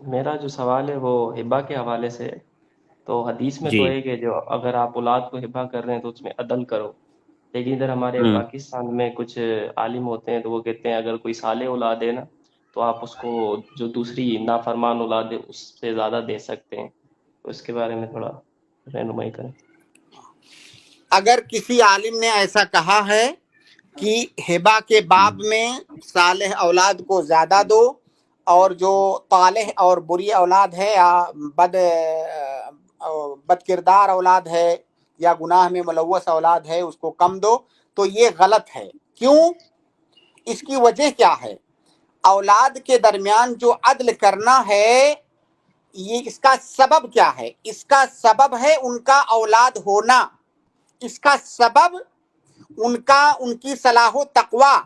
میرا جو سوال ہے وہ ہبہ کے حوالے سے ہے۔ تو حدیث میں تو جی۔ ہے کہ جو اگر آپ اولاد کو ہبہ کر رہے ہیں تو اس میں عدل کرو، لیکن ادھر ہمارے ہوں پاکستان میں کچھ عالم ہوتے ہیں تو وہ کہتے ہیں اگر کوئی صالح اولاد ہے نا تو آپ اس کو جو دوسری نافرمان اولاد ہے اس سے زیادہ دے سکتے ہیں، تو اس کے بارے میں تھوڑا رہنمائی کریں۔ اگر کسی عالم نے ایسا کہا ہے کہ ہبہ کے باب میں صالح اولاد کو زیادہ دو، اور جو طالح اور بری اولاد ہے یا بد کردار اولاد ہے یا گناہ میں ملوث اولاد ہے اس کو کم دو، تو یہ غلط ہے۔ کیوں؟ اس کی وجہ کیا ہے؟ اولاد کے درمیان جو عدل کرنا ہے، یہ اس کا سبب کیا ہے؟ اس کا سبب ہے ان کا اولاد ہونا، اس کا سبب ان کی صلاح و تقوی،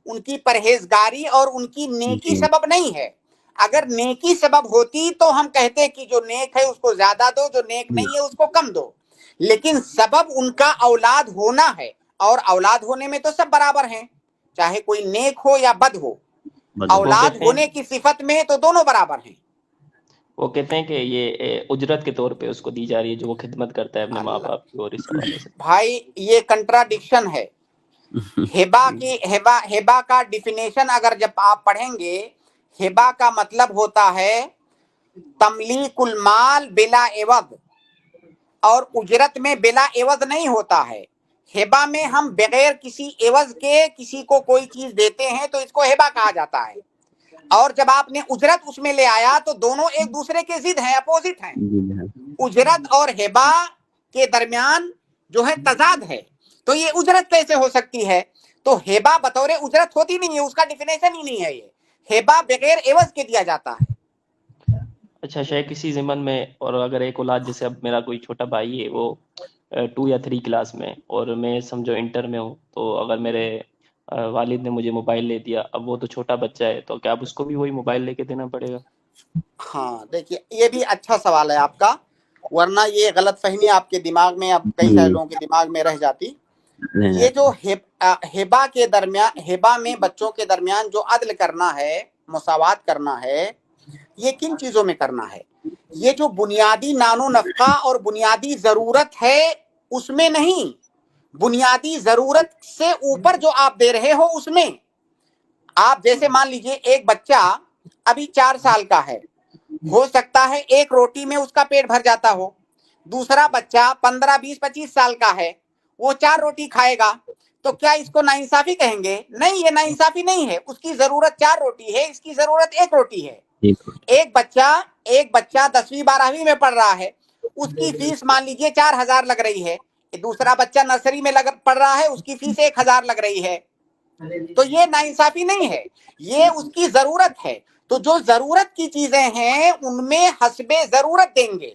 ان کی پرہیزگاری اور ان کی نیکی جی سبب نہیں ہے۔ اگر نیکی سبب ہوتی تو ہم کہتے کہ جو نیک ہے اس کو زیادہ دو، جو نیک نہیں ہے اس کو کم دو، لیکن سبب ان کا اولاد ہونا ہے، اور اولاد ہونے میں تو سب برابر ہیں، چاہے کوئی نیک ہو یا بد ہو، وہ اولاد کہتے ہونے ہیں کی صفت میں تو دونوں برابر ہیں۔ وہ کہتے ہیں کہ یہ اجرت کے طور پہ اس کو دی جا رہی ہے جو وہ خدمت کرتا ہے اپنے ماں اللہ باپ کی، اور اس حوالے سے بھائی، یہ کنٹراڈکشن ہے۔ ہبا کا ڈیفینیشن اگر جب آپ پڑھیں گے، ہبا کا مطلب ہوتا ہے تملیک المال بلا عوض، اور اجرت میں بلا عوض نہیں ہوتا ہے۔ ہبا میں ہم بغیر کسی عوض کے کسی کو کوئی چیز دیتے ہیں تو اس کو ہبا کہا جاتا ہے، اور جب آپ نے اجرت اس میں لے آیا تو دونوں ایک دوسرے کے ضد ہیں، اپوزٹ ہیں۔ اجرت اور ہبا کے درمیان جو ہے تضاد ہے، تو یہ اجرت کیسے ہو سکتی ہے؟ تو ہبا بطور اجرت ہوتی نہیں ہے، اس کا ڈیفینیشن ہی نہیں ہے۔ یہ ہبا بغیر عوض کے دیا جاتا ہے۔ اچھا شاید کسی ضمن میں، اور اگر ایک اولاد جیسے اب میرا کوئی چھوٹا بھائی ہے وہ 2 یا 3 کلاس میں، اور میں سمجھو انٹر میں ہوں، تو اگر میرے والد نے مجھے موبائل لے دیا، اب وہ تو چھوٹا بچہ ہے، تو کیا اب اس کو بھی وہی موبائل لے کے دینا پڑے گا؟ ہاں دیکھیے، یہ بھی اچھا سوال ہے آپ کا، ورنہ یہ غلط فہمی آپ کے دماغ میں، اب کئی سارے لوگوں کے دماغ میں رہ جاتی۔ یہ جو ہبا کے درمیان، ہبا میں بچوں کے درمیان جو عدل کرنا ہے، مساوات کرنا ہے، یہ کن چیزوں میں کرنا ہے؟ یہ جو بنیادی نان و نفقہ اور بنیادی ضرورت ہے اس میں نہیں، بنیادی ضرورت سے اوپر جو آپ دے رہے ہو اس میں۔ آپ جیسے مان لیجئے ایک بچہ ابھی 4 سال کا ہے، ہو سکتا ہے ایک روٹی میں اس کا پیٹ بھر جاتا ہو، دوسرا بچہ 15 20 25 سال کا ہے، وہ 4 روٹی کھائے گا، تو کیا اس کو ناانصافی کہیں گے؟ نہیں، یہ ناانصافی نہیں ہے، اس کی ضرورت 4 روٹی ہے، اس کی ضرورت 1 روٹی ہے۔ ایک بچہ 10ویں 12ویں میں پڑھ رہا ہے، اس کی فیس مان لیجئے 4000 لگ رہی ہے، دوسرا بچہ نرسری میں پڑھ رہا ہے، اس کی فیس 1000 لگ رہی ہے، تو یہ ناانصافی نہیں ہے، یہ اس کی ضرورت ہے۔ تو جو ضرورت کی چیزیں ہیں ان میں حسب ضرورت دیں گے،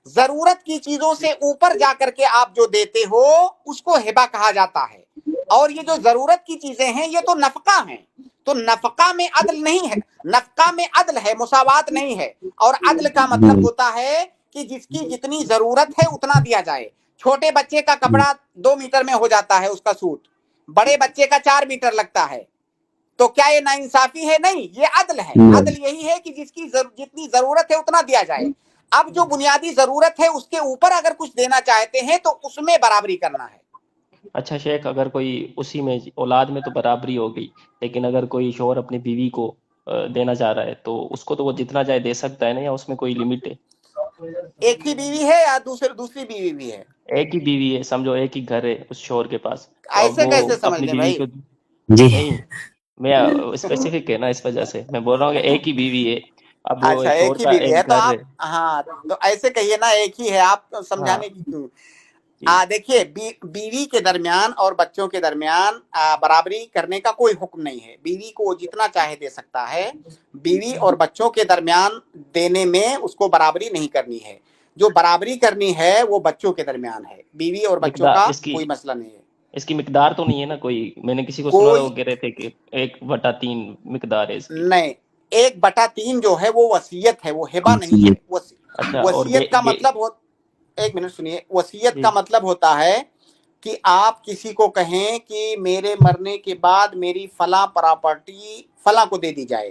ضرورت کی چیزوں سے اوپر جا کر کے آپ جو دیتے ہو اس کو ہبہ کہا جاتا ہے۔ اور یہ جو ضرورت کی چیزیں ہیں یہ تو نفقہ ہیں، تو نفقہ میں عدل نہیں ہے، نفقہ میں عدل ہے، مساوات نہیں ہے۔ اور عدل کا مطلب ہوتا ہے کہ جس کی جتنی ضرورت ہے اتنا دیا جائے۔ چھوٹے بچے کا کپڑا 2 میٹر میں ہو جاتا ہے، اس کا سوٹ، بڑے بچے کا 4 میٹر لگتا ہے، تو کیا یہ ناانصافی ہے؟ نہیں، یہ عدل ہے۔ عدل یہی ہے کہ جس کی جتنی ضرورت ہے اتنا دیا جائے۔ اب جو بنیادی ضرورت ہے اس کے اوپر اگر کچھ دینا چاہتے ہیں تو اس میں برابری کرنا ہے۔ اچھا شیخ، اگر کوئی اسی میں اولاد میں تو برابری ہو گئی، لیکن اگر کوئی شوہر اپنی بیوی کو دینا چاہ رہا ہے تو اس کو تو وہ جتنا چاہے دے سکتا ہے نا، یا اس میں کوئی لمٹ ہے؟ ایک ہی بیوی ہے یا دوسری بیوی بھی ہے؟ ایک ہی بیوی ہے، سمجھو ایک ہی گھر ہے اس شوہر کے پاس، تو اب ایسے وہ کیسے سمجھ اپنی لیں بیوی بھائی؟ کو جی نہیں، میں اسپیسیفک ہے نا، اس وجہ سے میں بول رہا ہوں کہ ایک ہی بیوی ہے، اب وہ اچھا، شوہر ایک ہی کا بیوی ہے ایک تو گھر آپ، ہے۔ ہاں تو ایسے کہیے نا ایک ہی ہے، آپ ہاں سمجھانے کی کیوں؟ جی، دیکھیے، بیوی کے درمیان اور بچوں کے درمیان برابری کرنے کا کوئی حکم نہیں ہے، بیوی کو وہ جتنا چاہے دے سکتا ہے، بیوی اور بچوں کے درمیان دینے میں اس کو برابری نہیں کرنی ہے۔ جو برابری کرنی ہے وہ بچوں کے درمیان ہے، بیوی اور بچوں مقدار کا اس کی، کوئی مسئلہ نہیں ہے۔ اس کی مقدار تو نہیں ہے نا کوئی؟ میں نے کسی کو سنا تھا کوئی وہ کہہ رہے تھے کہ 1/3 مقدار ہے اس کی۔ نہیں، 1/3 جو ہے وہ وصیت ہے، وہ ہبہ نہیں ہے۔ اچھا، اور وصیت کا مطلب ایک منٹ سنیے، وصیت جی کا مطلب ہوتا ہے کہ آپ کسی کو کہیں کہ میرے مرنے کے بعد میری فلاں پراپرٹی فلاں کو دے دی جائے،